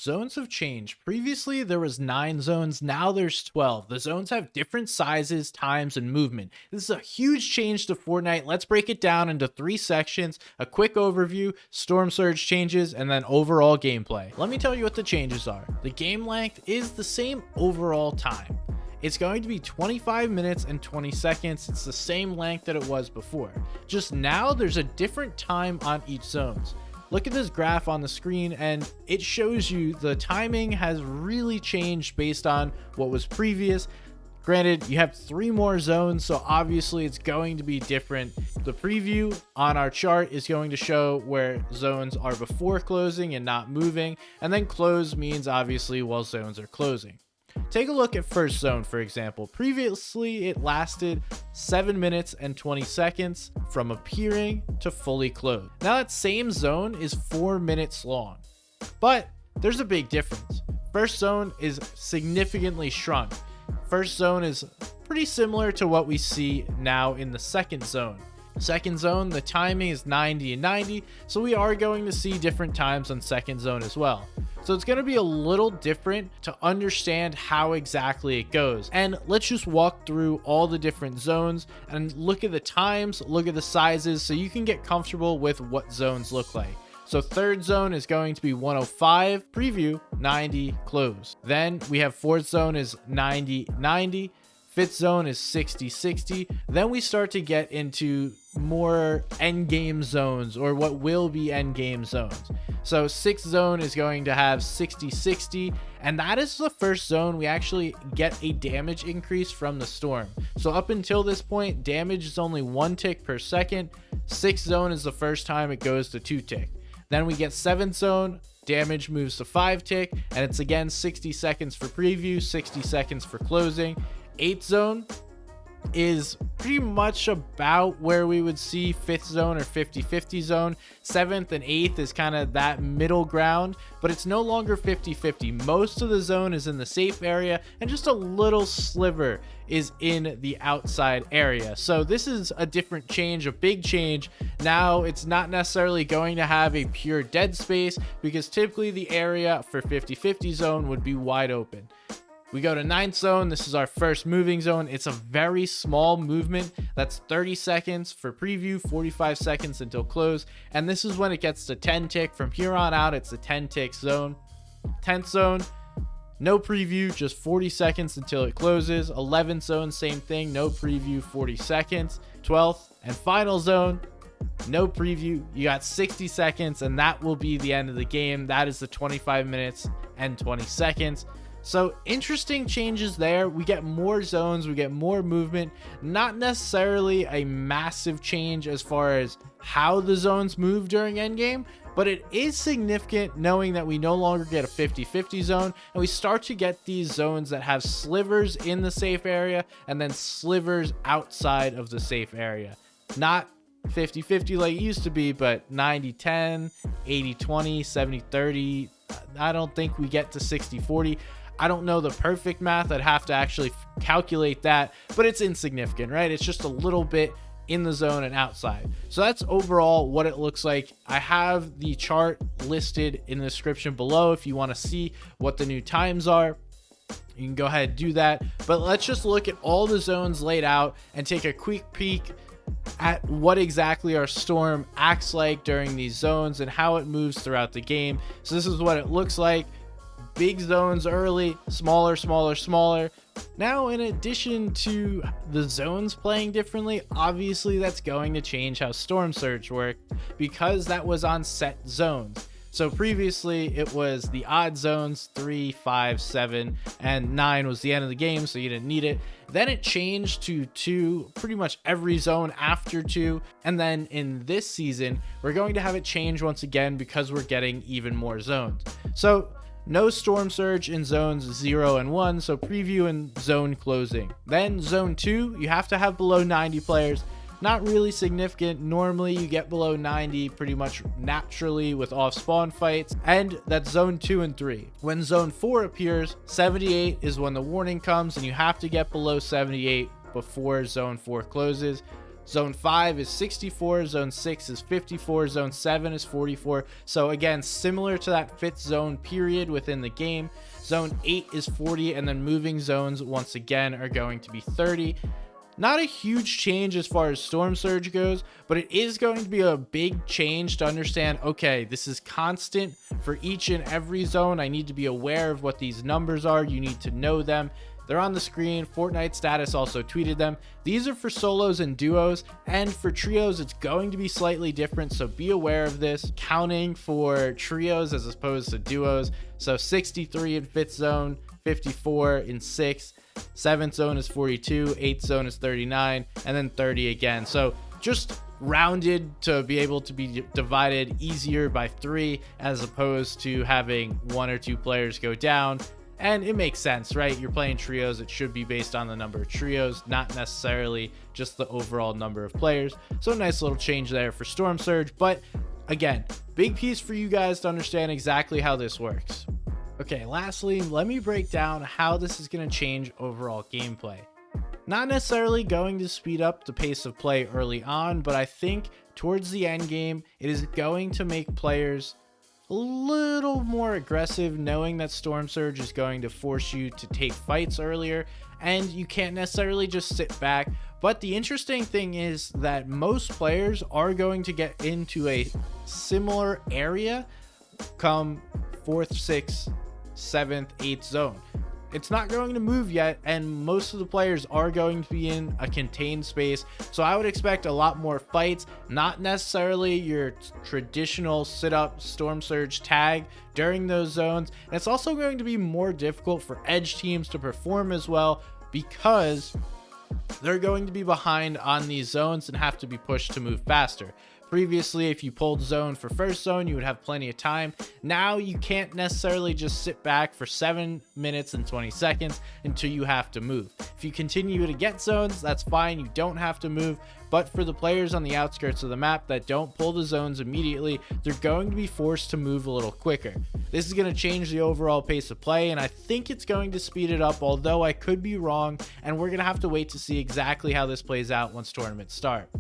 Zones have changed. Previously, there was 9 zones, now there's 12. The zones have different sizes, times, and movement. This is a huge change to Fortnite. Let's break it down into 3 sections, a quick overview, storm surge changes, and then overall gameplay. Let me tell you what the changes are. The game length is the same overall time. It's going to be 25 minutes and 20 seconds. It's the same length that it was before. Just now, there's a different time on each zones. Look at this graph on the screen and it shows you the timing has really changed based on what was previous. Granted, you have 3 more zones, so obviously it's going to be different. The preview on our chart is going to show where zones are before closing and not moving, and then close means obviously while zones are closing. Take a look at first zone, for example. Previously, it lasted 7 minutes and 20 seconds from appearing to fully closed. Now that same zone is 4 minutes long, but there's a big difference. First zone is significantly shrunk. First zone is pretty similar to what we see now in the second zone. Second zone, the timing is 90 and 90, so we are going to see different times on second zone as well. So it's going to be a little different to understand how exactly it goes. And let's just walk through all the different zones and look at the times, look at the sizes, so you can get comfortable with what zones look like. So third zone is going to be 105, preview, 90, close. Then we have fourth zone is 90, 90. Fifth zone is 60, 60. Then we start to get into more end game zones, or what will be end game zones. So sixth zone is going to have 60, 60. And that is the first zone we actually get a damage increase from the storm. So up until this point, damage is only 1 tick per second. Sixth zone is the first time it goes to 2 tick. Then we get seventh zone. Damage moves to 5 tick. And it's again 60 seconds for preview, 60 seconds for closing. Eighth zone is pretty much about where we would see fifth zone or 50-50 zone. Seventh and eighth is kind of that middle ground, but it's no longer 50-50. Most of the zone is in the safe area and just a little sliver is in the outside area. So this is a different change, a big change. Now it's not necessarily going to have a pure dead space, because typically the area for 50-50 zone would be wide open. We go to ninth zone. This is our first moving zone. It's a very small movement. That's 30 seconds for preview, 45 seconds until close. And this is when it gets to 10 tick. From here on out, it's a 10 tick zone. 10th zone, no preview, just 40 seconds until it closes. 11th zone, same thing, no preview, 40 seconds. 12th and final zone, no preview. You got 60 seconds, and that will be the end of the game. That is the 25 minutes and 20 seconds. So interesting changes there. We get more zones, we get more movement, not necessarily a massive change as far as how the zones move during endgame, but it is significant knowing that we no longer get a 50-50 zone, and we start to get these zones that have slivers in the safe area and then slivers outside of the safe area. Not 50-50 like it used to be, but 90-10, 80-20, 70-30. I don't think we get to 60-40. I don't know the perfect math. I'd have to actually calculate that, but it's insignificant, right? It's just a little bit in the zone and outside. So that's overall what it looks like. I have the chart listed in the description below if you want to see what the new times are. You can go ahead and do that, but let's just look at all the zones laid out and take a quick peek at what exactly our storm acts like during these zones and how it moves throughout the game. So this is what it looks like. Big zones early, smaller, smaller, smaller. Now, in addition to the zones playing differently, obviously that's going to change how Storm Surge worked, because that was on set zones. So previously it was the odd zones, 3, 5, 7, and 9 was the end of the game, so you didn't need it. Then it changed to 2, pretty much every zone after 2. And then in this season, we're going to have it change once again because we're getting even more zones. So no storm surge in zones 0 and 1, so preview and zone closing. Then zone 2, you have to have below 90 players. Not really significant. Normally you get below 90 pretty much naturally with off spawn fights, and that's zone 2 and 3. When zone 4 appears, 78 is when the warning comes, and you have to get below 78 before zone 4 closes. Zone 5 is 64, Zone 6 is 54, Zone 7 is 44. So again, similar to that 5th zone period within the game. Zone 8 is 40, and then moving zones once again are going to be 30. Not a huge change as far as Storm Surge goes, but it is going to be a big change to understand, okay, this is constant for each and every zone. I need to be aware of what these numbers are. You need to know them. They're on the screen. Fortnite Status also tweeted them. These are for solos and duos, and for trios, it's going to be slightly different, so be aware of this. Counting for trios as opposed to duos. So 63 in 5th zone, 54 in 6th. 7th zone is 42, 8th zone is 39, and then 30 again. So just rounded to be able to be divided easier by 3 as opposed to having 1 or 2 players go down. And it makes sense, right? You're playing trios. It should be based on the number of trios, not necessarily just the overall number of players. So nice little change there for Storm Surge. But again, big piece for you guys to understand exactly how this works. Okay, lastly, let me break down how this is going to change overall gameplay. Not necessarily going to speed up the pace of play early on, but I think towards the end game, it is going to make players a little more aggressive, knowing that Storm Surge is going to force you to take fights earlier, and you can't necessarily just sit back. But the interesting thing is that most players are going to get into a similar area come 4th, 6th, 7th, 8th zone. It's not going to move yet, and most of the players are going to be in a contained space, so I would expect a lot more fights, not necessarily your traditional sit-up Storm Surge tag during those zones. And it's also going to be more difficult for edge teams to perform as well, because they're going to be behind on these zones and have to be pushed to move faster. Previously, if you pulled zone for 1st zone, you would have plenty of time. Now you can't necessarily just sit back for 7 minutes and 20 seconds until you have to move. If you continue to get zones, that's fine. You don't have to move. But for the players on the outskirts of the map that don't pull the zones immediately, they're going to be forced to move a little quicker. This is going to change the overall pace of play, and I think it's going to speed it up, although I could be wrong, and we're going to have to wait to see exactly how this plays out once tournaments start.